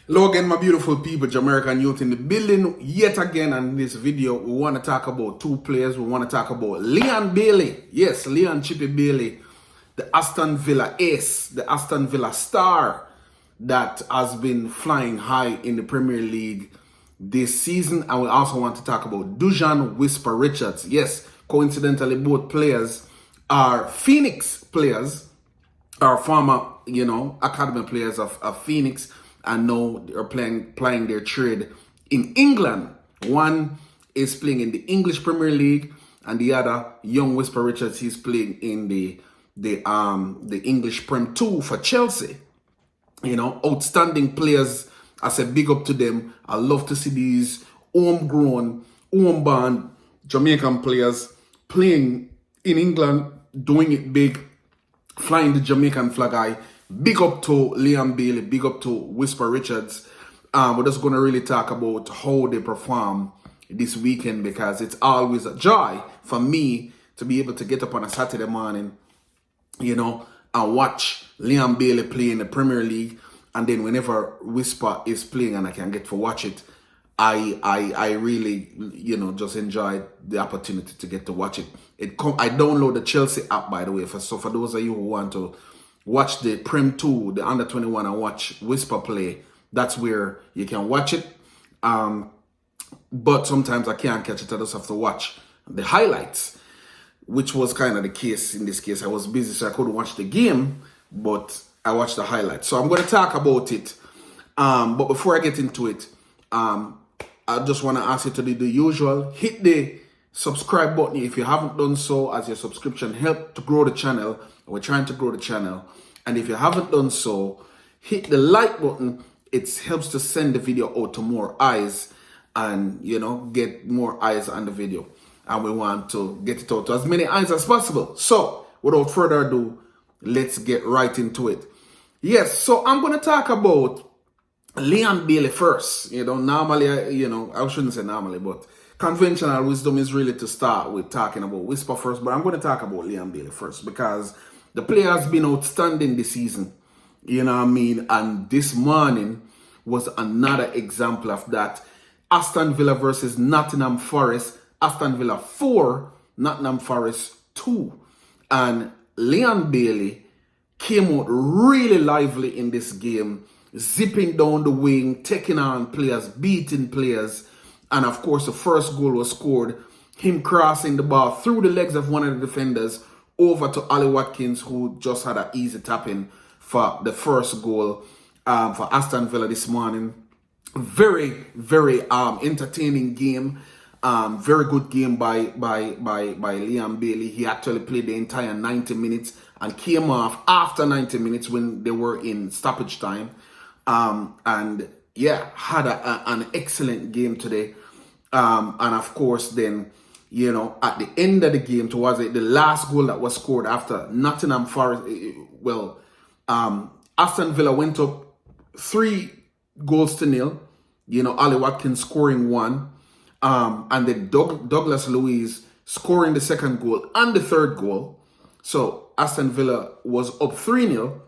Hello again, my beautiful people, Jamaican youth in the building yet again. And in this video, we want to talk about two players. We want to talk about Leon Bailey. Yes, Leon Chippy Bailey, the Aston Villa ace, the Aston Villa star that has been flying high in the Premier League this season. And we also want to talk about Dujuan Whisper Richards. Yes, coincidentally, both players are Phoenix players, are former, academy players of Phoenix, and now they're playing their trade in England. One is playing in the English Premier League, and the other, young Whisper Richards, he's playing in the English Prem 2 for Chelsea. Outstanding players. I said big up to them. I love to see these homegrown, homeborn Jamaican players playing in England, doing it big, flying the Jamaican flag high. Big up to Leon Bailey, big up to Whisper Richards. We're just going to really talk about how they perform this weekend, because it's always a joy for me to be able to get up on a Saturday morning, and watch Leon Bailey play in the Premier League. And then whenever Whisper is playing and I can get to watch it, I really, just enjoy the opportunity to get to watch it. I download the Chelsea app, by the way. So for those of you who want to watch the Prem 2, the Under 21, and watch Whisper play, that's where you can watch it. But sometimes I can't catch it. I just have to watch the highlights, which was kind of the case in this case. I was busy, so I couldn't watch the game, but I watched the highlights. So I'm going to talk about it. But before I get into it, I just want to ask you to do the usual. Hit the subscribe button if you haven't done so, as your subscription helps to grow the channel. We're trying to grow the channel. And if you haven't done so, hit the like button. It helps to send the video out to more eyes and, get more eyes on the video. And we want to get it out to as many eyes as possible. So without further ado, let's get right into it. Yes, so I'm going to talk about Leon Bailey first. Normally, I shouldn't say normally, but conventional wisdom is really to start with talking about Whisper first. But I'm going to talk about Leon Bailey first, because the player has been outstanding this season. And this morning was another example of that. Aston Villa versus Nottingham Forest. Aston Villa 4, Nottingham Forest 2. And Leon Bailey came out really lively in this game, zipping down the wing, taking on players, beating players. And of course, the first goal was scored, him crossing the ball through the legs of one of the defenders over to Ollie Watkins, who just had an easy tap-in for the first goal for Aston Villa this morning. Very, very entertaining game. Very good game by Leon Bailey. He actually played the entire 90 minutes and came off after 90 minutes when they were in stoppage time. And yeah, had an excellent game today. And of course, then, at the end of the game, towards the last goal that was scored after Nottingham Forest, Aston Villa went up 3-0. Ollie Watkins scoring 1. And then Douglas Luiz scoring the second goal and the third goal. So Aston Villa was up 3-0.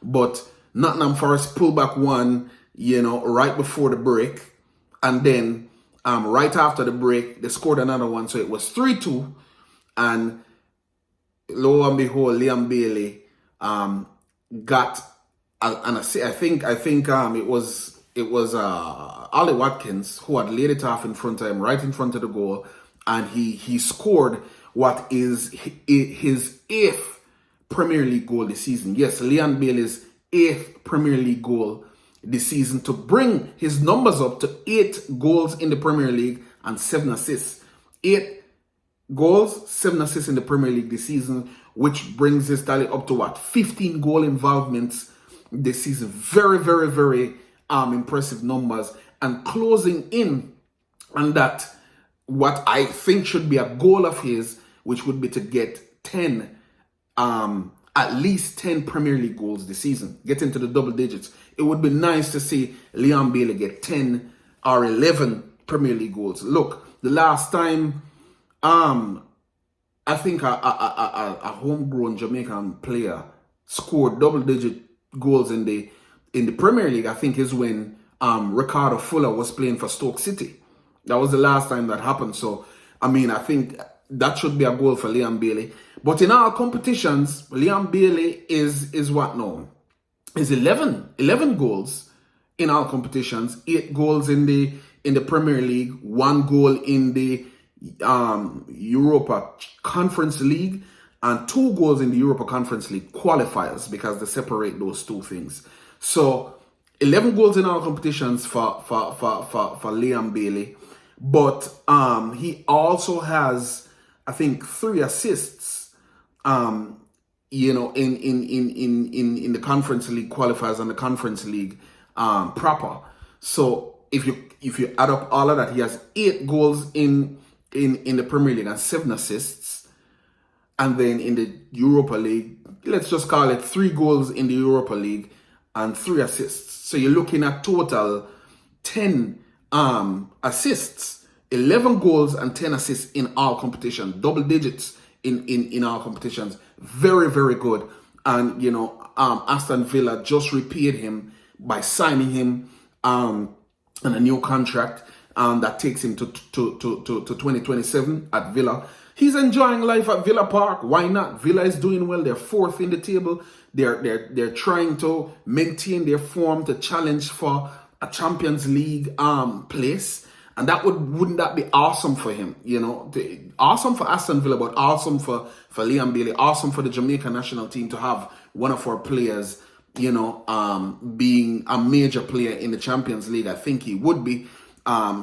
But Nottingham Forest pulled back 1, right before the break. And then right after the break, they scored another one. So it was 3-2. And lo and behold, Leon Bailey got an assist. I think it was Ollie Watkins who had laid it off in front of him, right in front of the goal, and he scored what is his 8th Premier League goal this season. Yes, Leon Bailey's 8th Premier League goal this season, to bring his numbers up to 8 goals in the Premier League and 7 assists. 8 goals, 7 assists in the Premier League this season, which brings his tally up to 15 goal involvements this season. Very, very, very impressive numbers, and closing in on that, what I think should be a goal of his, which would be to get 10, at least 10 Premier League goals this season, get into the double digits. It would be nice to see Leon Bailey get 10 or 11 Premier League goals. Look, the last time, I think a homegrown Jamaican player scored double-digit goals in the in the Premier League, I think, is when Ricardo Fuller was playing for Stoke City. That was the last time that happened. So, I mean, I think that should be a goal for Liam Bailey. But in all competitions, Liam Bailey is what now? Is 11 goals in all competitions, 8 goals in the Premier League, 1 goal in the Europa Conference League, and 2 goals in the Europa Conference League qualifiers, because they separate those two things. So 11 goals in all competitions for Liam Bailey, but he also has, I think, 3 assists. In the Conference League qualifiers and the Conference League proper. So if you add up all of that, he has 8 goals in the Premier League and 7 assists. And then in the Europa League, let's just call it 3 goals in the Europa League and 3 assists. So you're looking at total 10 assists, 11 goals and 10 assists in all competitions, double digits in all competitions. Very, very good. And, Aston Villa just repaid him by signing him on a new contract that takes him to 2027 at Villa. He's enjoying life at Villa Park. Why not? Villa is doing well. They're 4th in the table. They're trying to maintain their form to challenge for a Champions League place. And wouldn't that be awesome for him? Awesome for Aston Villa, but awesome for Liam Bailey, awesome for the Jamaican national team to have one of our players, being a major player in the Champions League. I think he would be.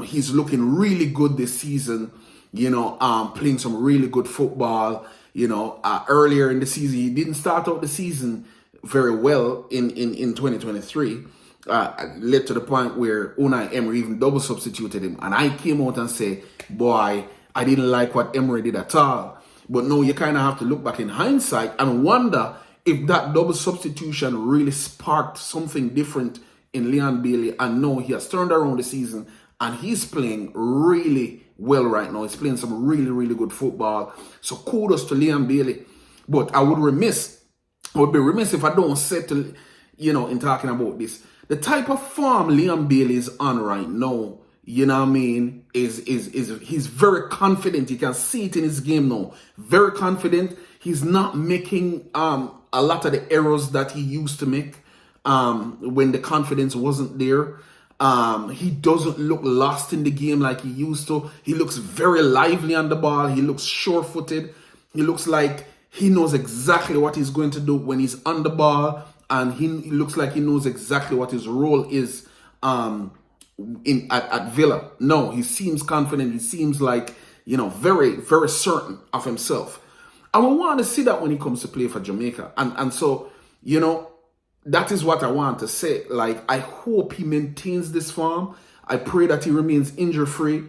He's looking really good this season, playing some really good football. Earlier in the season, he didn't start out the season very well in 2023. Led to the point where Unai Emery even double substituted him. And I came out and said, boy, I didn't like what Emery did at all. But no, you kind of have to look back in hindsight and wonder if that double substitution really sparked something different in Liam Bailey. And no, he has turned around the season and he's playing really well right now. He's playing some really, really good football. So kudos to Liam Bailey. But I would be remiss if I don't say to, in talking about this, the type of form Liam Bailey is on right now, is he's very confident. You can see it in his game now. Very confident. He's not making a lot of the errors that he used to make when the confidence wasn't there. He doesn't look lost in the game like he used to. He looks very lively on the ball. He looks sure-footed. He looks like he knows exactly what he's going to do when he's on the ball. And he looks like he knows exactly what his role is at Villa. No, he seems confident. He seems like, very, very certain of himself. I want to see that when he comes to play for Jamaica. And so, that is what I want to say. Like, I hope he maintains this form. I pray that he remains injury-free.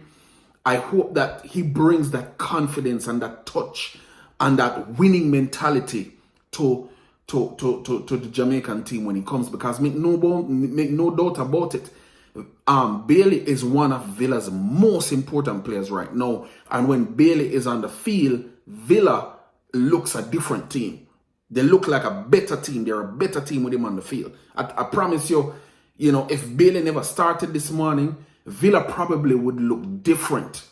I hope that he brings that confidence and that touch and that winning mentality to the Jamaican team when he comes, because make no doubt about it, Bailey is one of Villa's most important players right now. And when Bailey is on the field, Villa looks a different team. They look like a better team. They're a better team with him on the field. I promise you, if Bailey never started this morning, Villa probably would look different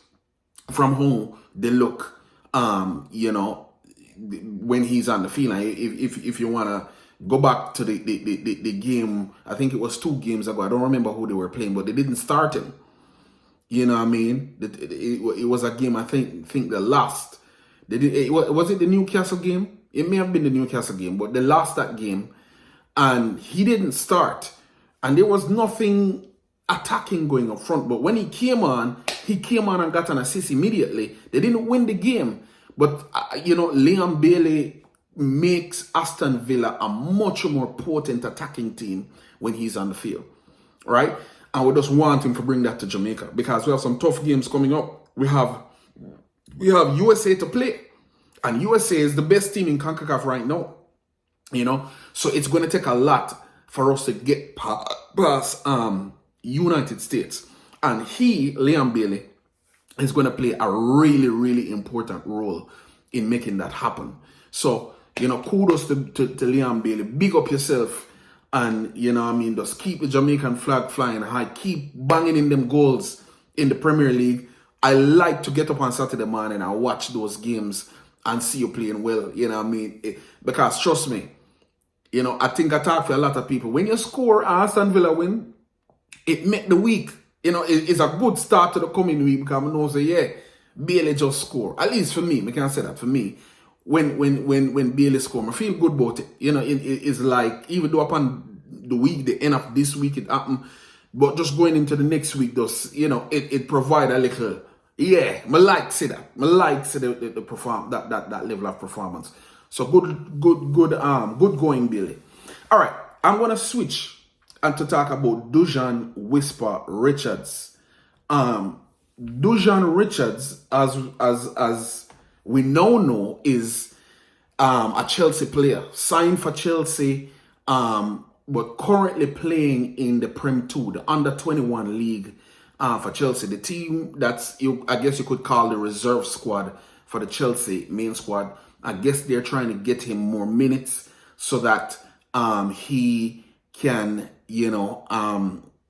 from how they look, when he's on the field. If you want to go back to the game, I think it was 2 games ago. I don't remember who they were playing, but they didn't start him. You know what I mean? It was a game, I think they lost. Was it the Newcastle game? It may have been the Newcastle game, but they lost that game. And he didn't start. And there was nothing attacking going up front. But when he came on and got an assist immediately. They didn't win the game. But, Liam Bailey makes Aston Villa a much more potent attacking team when he's on the field, right? And we just want him to bring that to Jamaica, because we have some tough games coming up. We have USA to play, and USA is the best team in CONCACAF right now, So it's going to take a lot for us to get past United States. And Liam Bailey, is going to play a really, really important role in making that happen. So, kudos to Liam Bailey. Big up yourself. and you know what I mean, just keep the Jamaican flag flying high, keep banging in them goals in the Premier League. I like to get up on Saturday morning and watch those games and see you playing well, you know what I mean? Because trust me, you know, I think I talk for a lot of people. When you score Aston Villa win, it make the week. You know, it's a good start to the coming week because I know say, yeah, Bailey just score. At least for me, I can say that for me. When Bailey score, I feel good about it. You know, it's like, even though upon the week, the end of this week, it happened, but just going into the next week, does, you know, it provide a little, yeah, I like see that. I like see the perform that level of performance. So good going, Bailey. All right, I'm gonna switch and to talk about Dujuan Whisper Richards. Dujuan Richards, as we now know, is a Chelsea player, signed for Chelsea, but currently playing in the Prem 2, the under-21 league for Chelsea. The team that's, I guess you could call the reserve squad for the Chelsea main squad. I guess they're trying to get him more minutes so that he can, you know,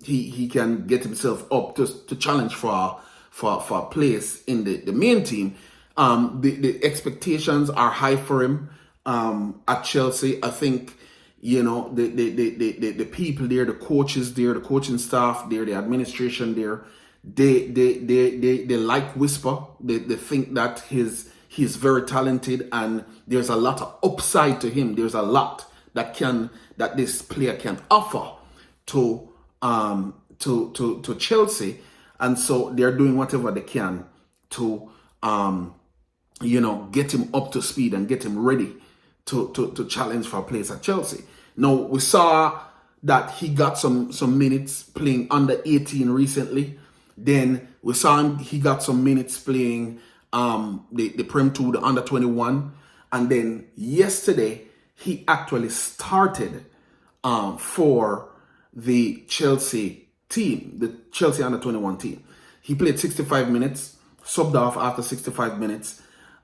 he can get himself up to challenge for a place in the main team. The expectations are high for him at Chelsea. I think, you know, the people there, the coaches there, the coaching staff there, the administration there, they like Whisper. They think that he's very talented and there's a lot of upside to him. There's a lot that this player can offer to Chelsea, and so they're doing whatever they can to you know, get him up to speed and get him ready to challenge for a place at Chelsea. Now, we saw that he got some minutes playing under 18 recently. Then we saw he got some minutes playing the Prem 2, the under 21. And then yesterday, he actually started for the Chelsea team, the Chelsea under 21 team. He played 65 minutes, subbed off after 65 minutes.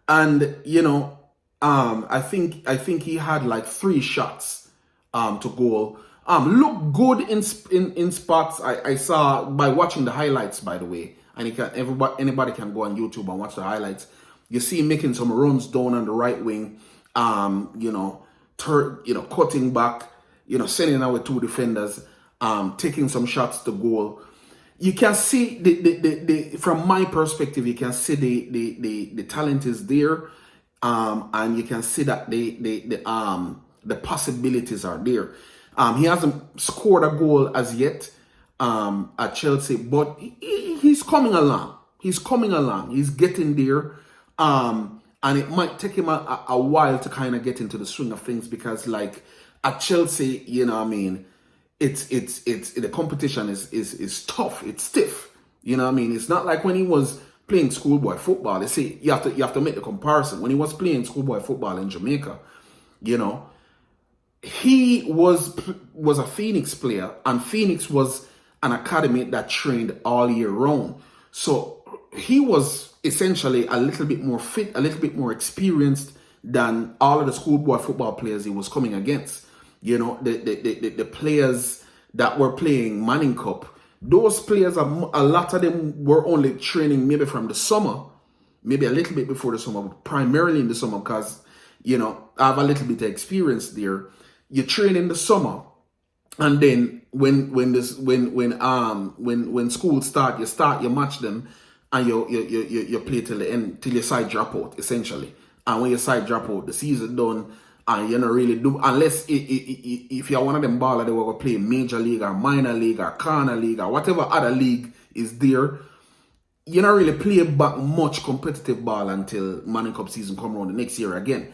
And, you know, I think he had like 3 shots to goal. Looked good in spots. I saw by watching the highlights, by the way, and anybody can go on YouTube and watch the highlights. You see him making some runs down on the right wing, you know, cutting back, you know, sending out with 2 defenders, taking some shots to goal. You can see the from my perspective, you can see the talent is there, and you can see that the possibilities are there. He hasn't scored a goal as yet at Chelsea, but he's coming along. He's coming along. He's getting there, and it might take him a while to kind of get into the swing of things because, like at Chelsea, you know what I mean. It's the competition is tough. It's stiff. You know what I mean? It's not like when he was playing schoolboy football. They say you have to make the comparison. When he was playing schoolboy football in Jamaica, you know, he was a Phoenix player, and Phoenix was an academy that trained all year round. So he was essentially a little bit more fit, a little bit more experienced than all of the schoolboy football players he was coming against. You know, the players that were playing Manning Cup, those players, a lot of them were only training maybe from the summer, maybe a little bit before the summer, but primarily in the summer because, you know, I have a little bit of experience there. You train in the summer, and then when school start, you match them, and you play till the end, till your side drop out, essentially. And when your side drop out, the season done. And you don't really do, unless if you're one of them ballers that will play major league or minor league or corner league or whatever other league is there, you don't really play back much competitive ball until Manning Cup season come around the next year again.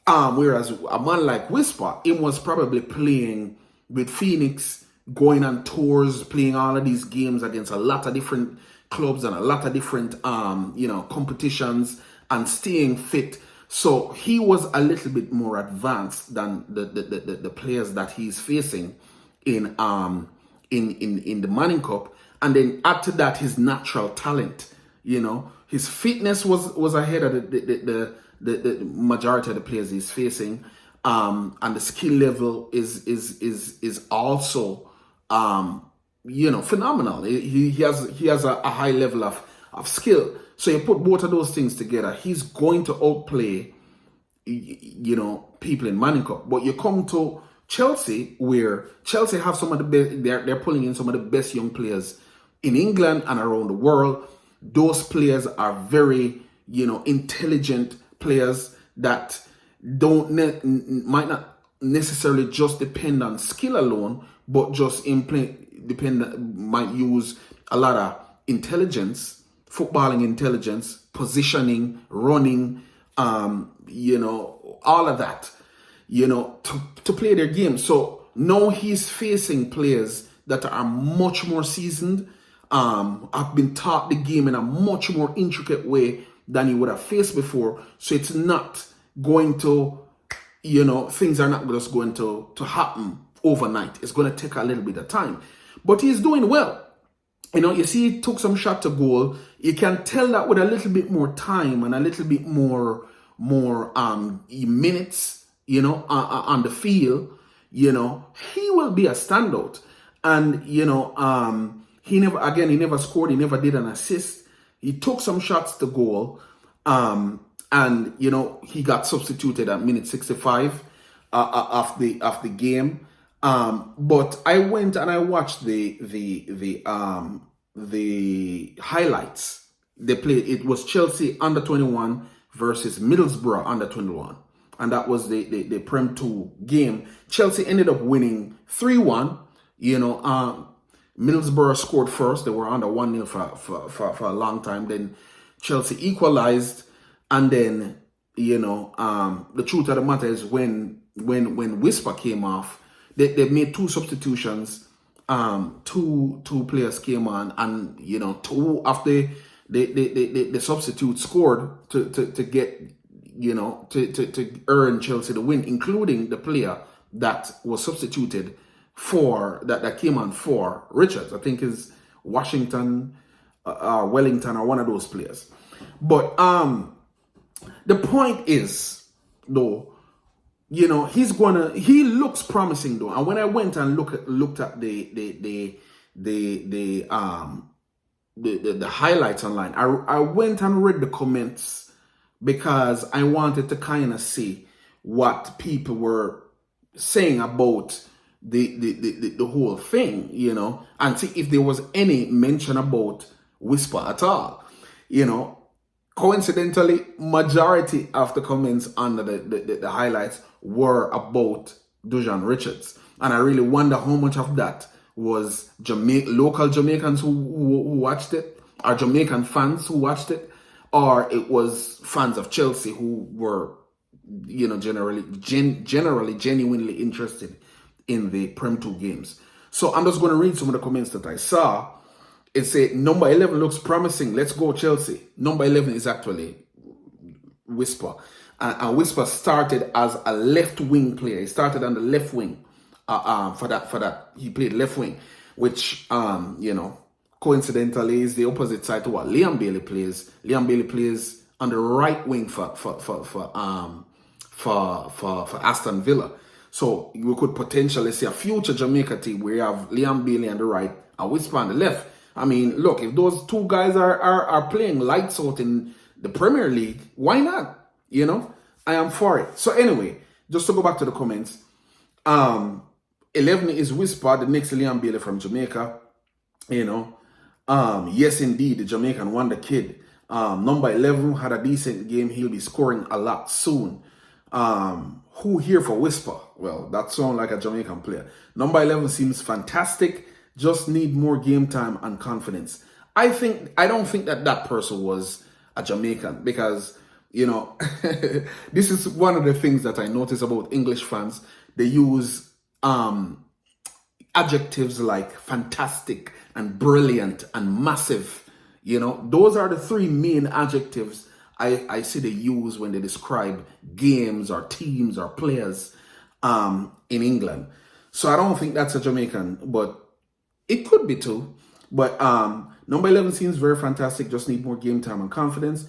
Whereas a man like Whisper, he was probably playing with Phoenix, going on tours, playing all of these games against a lot of different clubs and a lot of different you know, competitions and staying fit. So he was a little bit more advanced than the players that he's facing in the Manning Cup. And then add to that his natural talent. You know, his fitness was ahead of the majority of the players he's facing. and the skill level is also phenomenal. He has a high level of skill. So you put both of those things together, he's going to outplay people in Manning Cup. But you come to Chelsea, where Chelsea have some of the best, they're pulling in some of the best young players in England and around the world. Those players are very, intelligent players that might not necessarily just depend on skill alone, but just might use a lot of intelligence, footballing intelligence, positioning, running, all of that, to play their game. So now he's facing players that are much more seasoned, have been taught the game in a much more intricate way than he would have faced before. So it's not going to, things are not just going to happen overnight. It's going to take a little bit of time. But he's doing well. You see, he took some shot to goal. You can tell that with a little bit more time and a little bit more minutes, on the field, he will be a standout. And, he never scored. He never did an assist. He took some shots to goal. And, he got substituted at minute 65 of the game. But I went and I watched the highlights. They played. It was Chelsea under-21 versus Middlesbrough under-21, and that was the Prem 2 game. Chelsea ended up winning 3-1. Middlesbrough scored first. They were under 1-0 for a long time. Then Chelsea equalized, and then the truth of the matter is when Whisper came off, they made two substitutions. Two players came on, and two after the substitute scored to get to earn Chelsea the win, including the player that was substituted for that came on for Richards. I think is Wellington or one of those players. But the point is, though, he looks promising though. And when I went and looked at the highlights online, I went and read the comments because I wanted to kind of see what people were saying about the whole thing, and see if there was any mention about Whisper at all. Coincidentally, majority of the comments under the highlights were about Dujuan Richards. And I really wonder how much of that was local Jamaicans who watched it, or Jamaican fans who watched it, or it was fans of Chelsea who were, generally genuinely interested in the Prem 2 games. So I'm just going to read some of the comments that I saw. It said, number 11 looks promising. Let's go, Chelsea. Number 11 is actually Whisper. And Whisper started as a left wing player. He started on the left wing for that. He played left wing, which, coincidentally is the opposite side to what Liam Bailey plays. Liam Bailey plays on the right wing for Aston Villa. So we could potentially see a future Jamaica team where you have Liam Bailey on the right and Whisper on the left. I mean, look, if those two guys are playing lights out in the Premier League, why not? I am for it. So anyway, just to go back to the comments, 11 is Whisper, the next Liam Bailey from Jamaica. Yes, indeed, the Jamaican wonder kid. Number 11 had a decent game. He'll be scoring a lot soon. Who here for Whisper? Well, that sounds like a Jamaican player. Number 11 seems fantastic. Just need more game time and confidence. I don't think that person was a Jamaican because, this is one of the things that I notice about English fans. They use adjectives like fantastic and brilliant and massive. Those are the three main adjectives I see they use when they describe games or teams or players in England. So I don't think that's a Jamaican, but it could be too. But number 11 seems very fantastic. Just need more game time and confidence.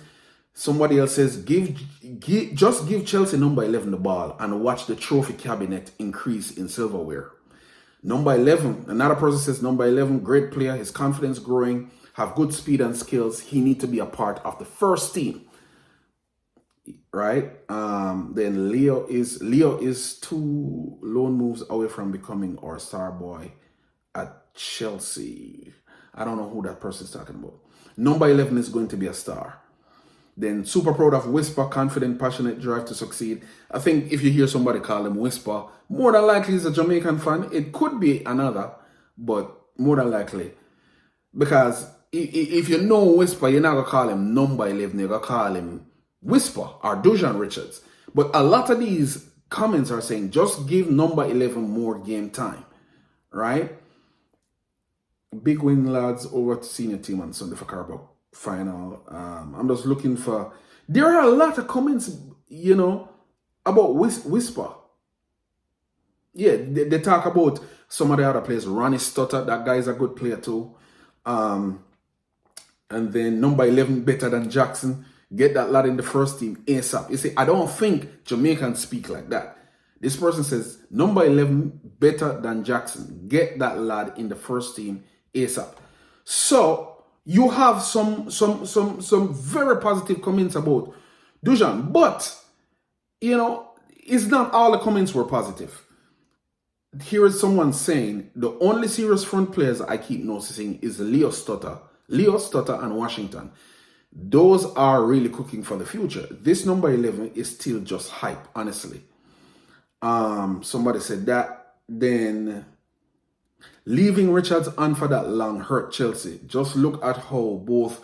Somebody else says, just give Chelsea number 11 the ball and watch the trophy cabinet increase in silverware. Number 11, another person says, number 11, great player, his confidence growing, have good speed and skills. He need to be a part of the first team. Right? Then Leo is 2 loan moves away from becoming our star boy at Chelsea. I don't know who that person is talking about. Number 11 is going to be a star. Then super proud of Whisper, confident, passionate, drive to succeed. I think if you hear somebody call him Whisper, more than likely he's a Jamaican fan. It could be another, but more than likely. Because if you know Whisper, you're not going to call him number 11. You're going to call him Whisper or Dujuan Richards. But a lot of these comments are saying, just give number 11 more game time. Right? Big win, lads, over to senior team on Sunday for Carabao final. I'm just looking for... There are a lot of comments, about Whisper. Yeah, they talk about some of the other players. Ronnie Stutter, that guy is a good player too. And then number 11, better than Jackson. Get that lad in the first team ASAP. You see, I don't think Jamaicans speak like that. This person says, number 11, better than Jackson. Get that lad in the first team ASAP. So, you have some very positive comments about Dujuan, but, it's not all the comments were positive. Here is someone saying, the only serious front players I keep noticing is Leo Stutter and Washington. Those are really cooking for the future. This number 11 is still just hype, honestly. Somebody said that. Then... leaving Richards on for that long hurt Chelsea. Just look at how both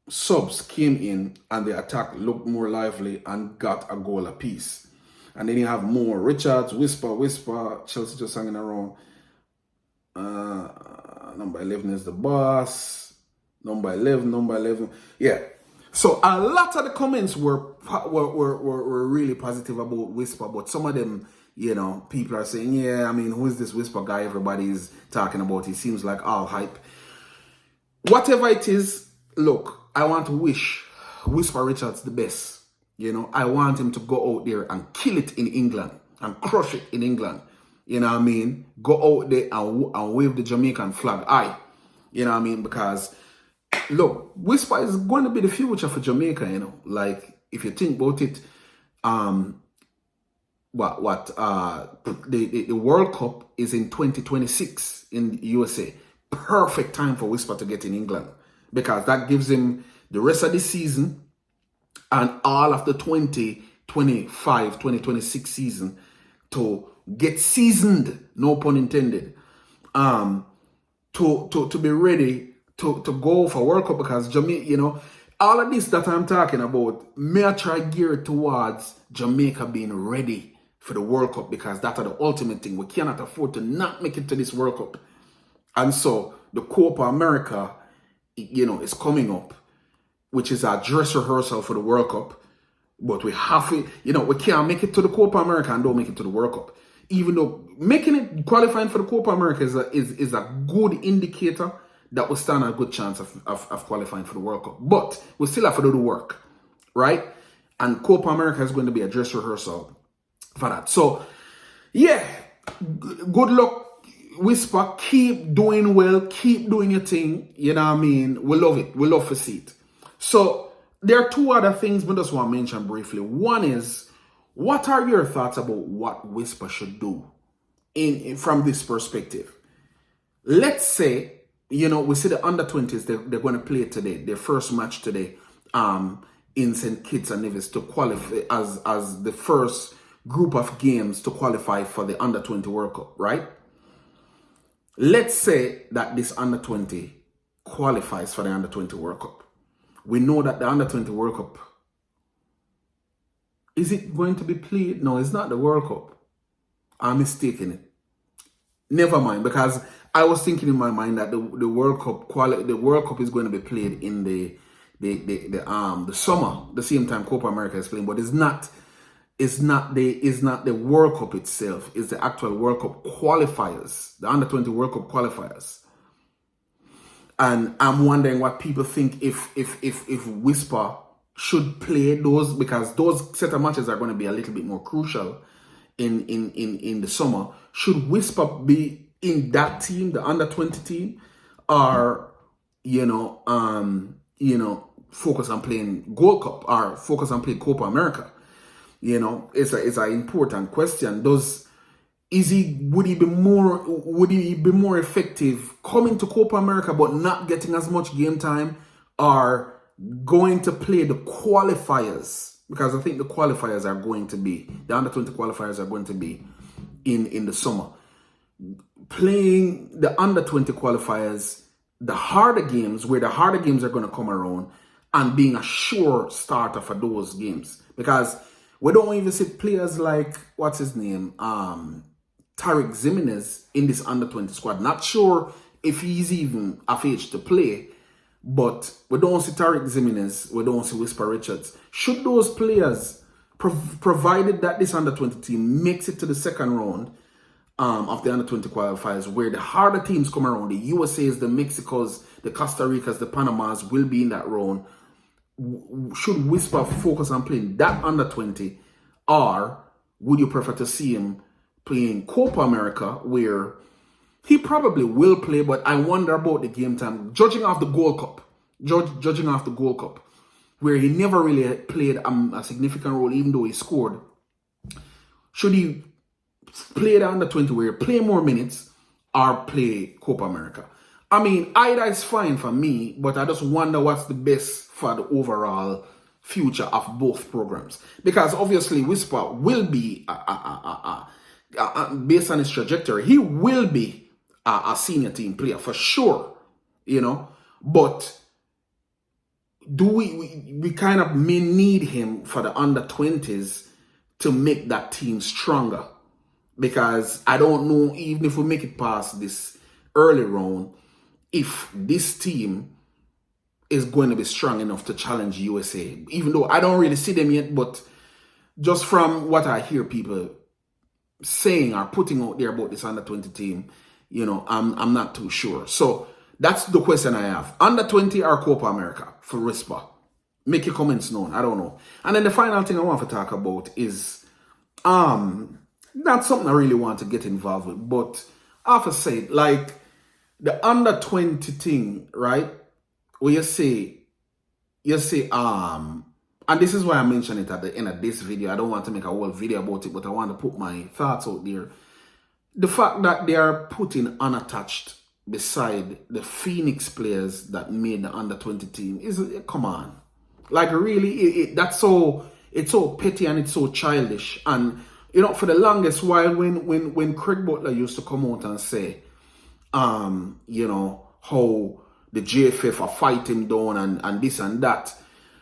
subs came in and the attack looked more lively and got a goal apiece. And then you have more Richards, Whisper, Chelsea just hanging around. Number 11 is the boss. Number 11. Yeah. So a lot of the comments were really positive about Whisper, but some of them, people are saying, yeah, I mean, who is this Whisper guy everybody's talking about? He seems like all hype. Whatever it is, look, I want to wish Whisper Richards the best. I want him to go out there and kill it in England and crush it in England. You know what I mean? Go out there and wave the Jamaican flag high. You know what I mean? Because, look, Whisper is going to be the future for Jamaica, Like, if you think about it, the World Cup is in 2026 in USA. Perfect time for Whisper to get in England, because that gives him the rest of the season and all of the 2025, 2026 season to get seasoned, no pun intended, to be ready to go for World Cup, because Jamaica, all of this that I'm talking about, may I try gear towards Jamaica being ready for the World Cup, because that's the ultimate thing. We cannot afford to not make it to this World Cup. And so the Copa America, is coming up, which is our dress rehearsal for the World Cup. But we have it, we can't make it to the Copa America and don't make it to the World Cup. Even though making it, qualifying for the Copa America is a good indicator that we stand a good chance of qualifying for the World Cup. But we still have to do the work, right? And Copa America is going to be a dress rehearsal for that. So, yeah, good luck, Whisper. Keep doing well. Keep doing your thing. You know what I mean? We love it. We love to see it. So, there are two other things I just want to mention briefly. One is, what are your thoughts about what Whisper should do from this perspective? Let's say, we see the under-20s, they're going to play today, their first match today in St. Kitts and Nevis to qualify as the first group of games to qualify for the under-20 World Cup, right? Let's say that this under-20 qualifies for the under-20 World Cup. We know that the under-20 World Cup, is it going to be played? No, it's not the World Cup. I'm mistaken it. Never mind, because I was thinking in my mind that the World Cup is going to be played in the summer, the same time Copa America is playing, but it's not the World Cup itself. It's the actual World Cup qualifiers, the under-20 World Cup qualifiers. And I'm wondering what people think if Whisper should play those, because those set of matches are going to be a little bit more crucial in the summer. Should Whisper be in that team, the under 20 team, or focus on playing Gold Cup or focus on playing Copa America? It's an important question. Would he be more effective coming to Copa America but not getting as much game time, or going to play the qualifiers? Because I think the qualifiers are going to be, the under 20 qualifiers are going to be in the summer. Playing the under 20 qualifiers, the harder games, where the harder games are going to come around, and being a sure starter for those games. Because we don't even see players like, what's his name, Tarek Zimenez in this under 20 squad. Not sure if he's even of age to play, but we don't see Tarek Zimenez, we don't see Whisper Richards. Should those players, provided that this under 20 team makes it to the second round of the under 20 qualifiers, where the harder teams come around, the USAs, the Mexicos, the Costa Ricas, the Panamas will be in that round, should Whisper focus on playing that under 20, or would you prefer to see him playing Copa America, where he probably will play, but I wonder about the game time, judging off the Gold Cup, where he never really played a significant role, even though he scored. Should he play the under 20, where he play more minutes, or play Copa America? I mean, either is fine for me, but I just wonder what's the best for the overall future of both programs. Because obviously Whisper will be, based on his trajectory, he will be a senior team player for sure, but do we kind of may need him for the under 20s to make that team stronger? Because I don't know, even if we make it past this early round, if this team is going to be strong enough to challenge USA. Even though I don't really see them yet, but just from what I hear people saying or putting out there about this under 20 team, I'm not too sure. So that's the question I have. Under 20 or Copa America for Whisper? Make your comments known. I don't know. And then the final thing I want to talk about is not something I really want to get involved with, but I have to say, like, the under 20 thing, right? Where you say, and this is why I mentioned it at the end of this video. I don't want to make a whole video about it, but I want to put my thoughts out there. The fact that they are putting unattached beside the Phoenix players that made the under 20 team is, come on. Like, really, it's so petty and it's so childish. And, for the longest while, when Craig Butler used to come out and say, how the JFF are fighting down and this and that,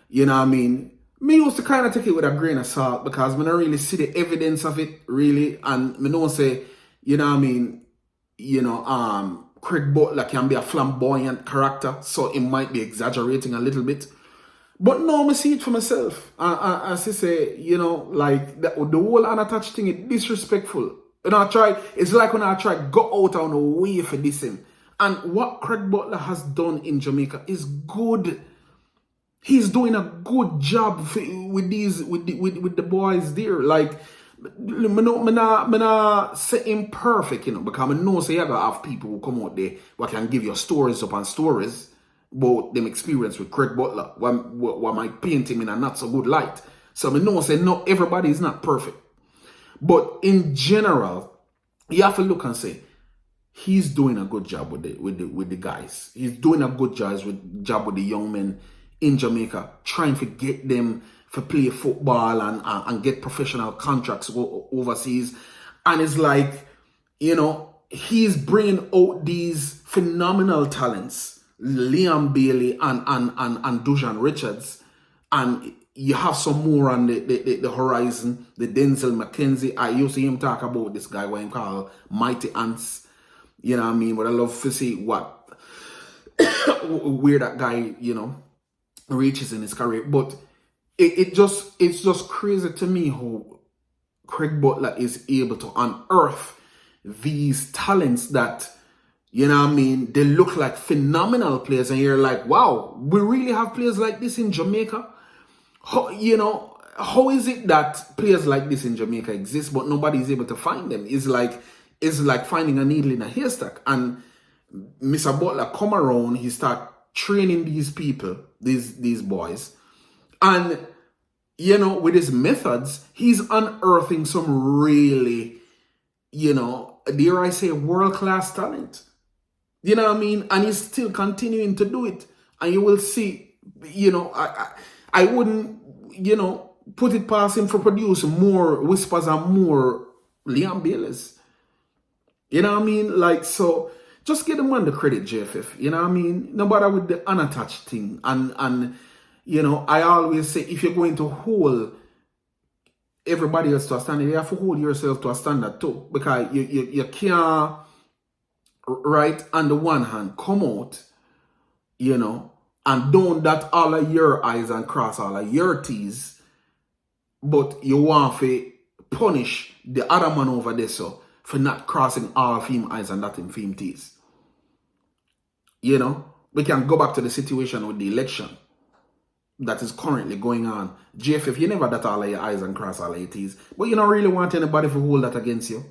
you know what I mean? Me used to kind of take it with a grain of salt, because I don't really see the evidence of it, really. And me don't say, you know what I mean, Craig Butler can be a flamboyant character, so it might be exaggerating a little bit. But no, I see it for myself. As I say, like the whole unattached thing is disrespectful. It's like when I try to go out on a way for this him. And what Craig Butler has done in Jamaica is good. He's doing a good job with the boys there. Like, me not say him perfect, because I know say you gotta have people who come out there who can give you stories upon stories about them experience with Craig Butler, what might paint him in a not so good light. So I know say no, everybody is not perfect. But in general, you have to look and say, he's doing a good job with the guys. He's doing a good job with the young men in Jamaica, trying to get them to play football and get professional contracts overseas. And it's like, he's bringing out these phenomenal talents, Liam Bailey and Dujuan Richards, and you have some more on the horizon, the Denzel McKenzie. I used to hear him talk about this guy, what he call Mighty Ants. You know what I mean? But I love to see where that guy, reaches in his career. But it's just crazy to me how Craig Butler is able to unearth these talents that You know what I mean? They look like phenomenal players, and you're like, wow, we really have players like this in Jamaica? How is it that players like this in Jamaica exist, but nobody's able to find them? It's like finding a needle in a haystack. And Mr. Butler come around, he start training these people, these boys, and with his methods, he's unearthing some really, dare I say, world-class talent. You know what I mean? And he's still continuing to do it. And you will see, I wouldn't, put it past him for producing more Whispers and more Liam Bailey's. You know what I mean? Like, so just give them on the credit, JFF. You know what I mean? No matter with the unattached thing. And I always say, if you're going to hold everybody else to a standard, you have to hold yourself to a standard too. Because you can't, right, on the one hand, come out, and don't dot all of your I's and cross all of your T's, but you want to punish the other man over there for not crossing all of him I's and dotting him T's. We can go back to the situation with the election that is currently going on. JFF, you never dot all of your I's and cross all of your T's, but you don't really want anybody to hold that against you.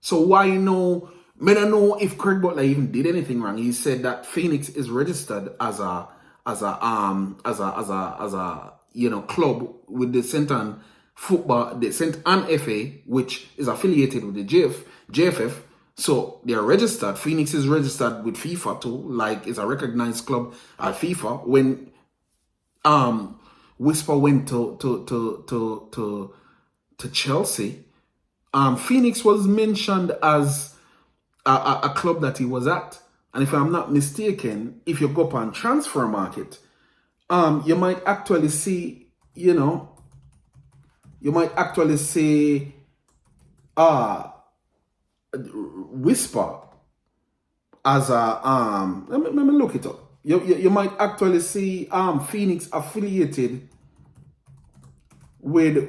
So why I don't know if Craig Butler even did anything wrong. He said that Phoenix is registered as a club with the St. Anne football, the St. Anne FA, which is affiliated with the JFF. So they are registered. Phoenix is registered with FIFA too, like it's a recognized club at FIFA. When Whisper went to Chelsea, Phoenix was mentioned as a club that he was at. And if I'm not mistaken, if you go up on transfer market, you might actually see, Whisper as a let me look it up. You might actually see Phoenix affiliated with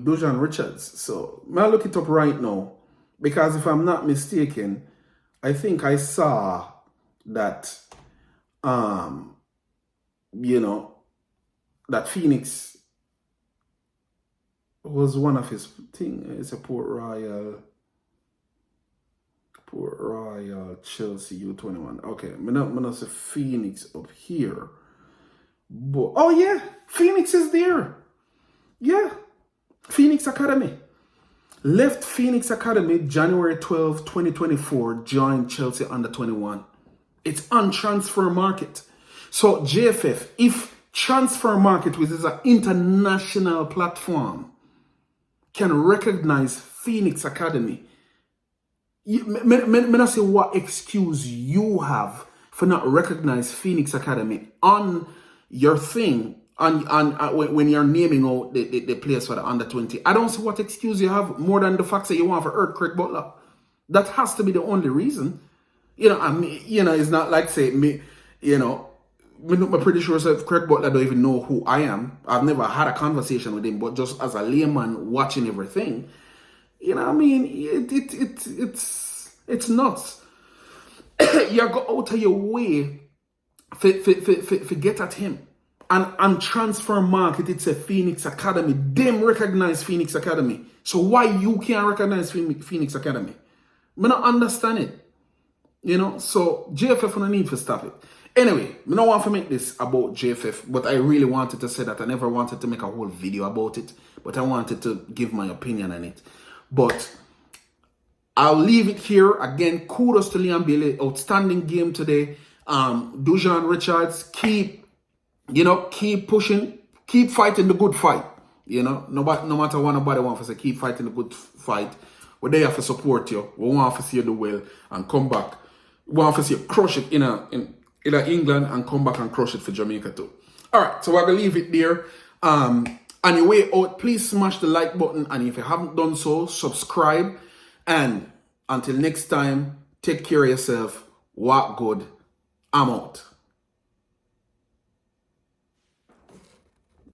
Dujuan Richards. So I'll look it up right now, because if I'm not mistaken, I think I saw that that Phoenix was one of his thing. It's a Port Royal Chelsea U21. Okay, I'm not say Phoenix up here. But oh yeah, Phoenix is there. Yeah. Phoenix Academy. Left Phoenix Academy January 12, 2024, joined Chelsea under 21. It's on transfer market. So JFF, if transfer market, which is an international platform, can recognize Phoenix Academy, me not say what excuse you have for not recognize Phoenix Academy on your thing, when you're naming out the players for the under 20. I don't see what excuse you have more than the fact that you want to hurt Craig Butler. That has to be the only reason. It's not like say me, I'm pretty sure if Craig Butler don't even know who I am. I've never had a conversation with him, but just as a layman watching everything, it's nuts. You go out of your way for get at him. And on transfer market, it's a Phoenix Academy. Them recognize Phoenix Academy. So why you can't recognize Phoenix Academy? I don't understand it. So JFF don't need to stop it. Anyway, I don't want to make this about JFF, but I really wanted to say that. I never wanted to make a whole video about it, but I wanted to give my opinion on it. But I'll leave it here. Again, kudos to Liam Bailey. Outstanding game today. Dujuan Richards, keep pushing, keep fighting the good fight. No matter what nobody wants to say, keep fighting the good fight. We're there to support you. We want to see you do well and come back. We want to see you crush it in England and come back and crush it for Jamaica too. Alright, so we're going to leave it there. On your way out, please smash the like button, and if you haven't done so, subscribe. And until next time, take care of yourself. Walk good. I'm out.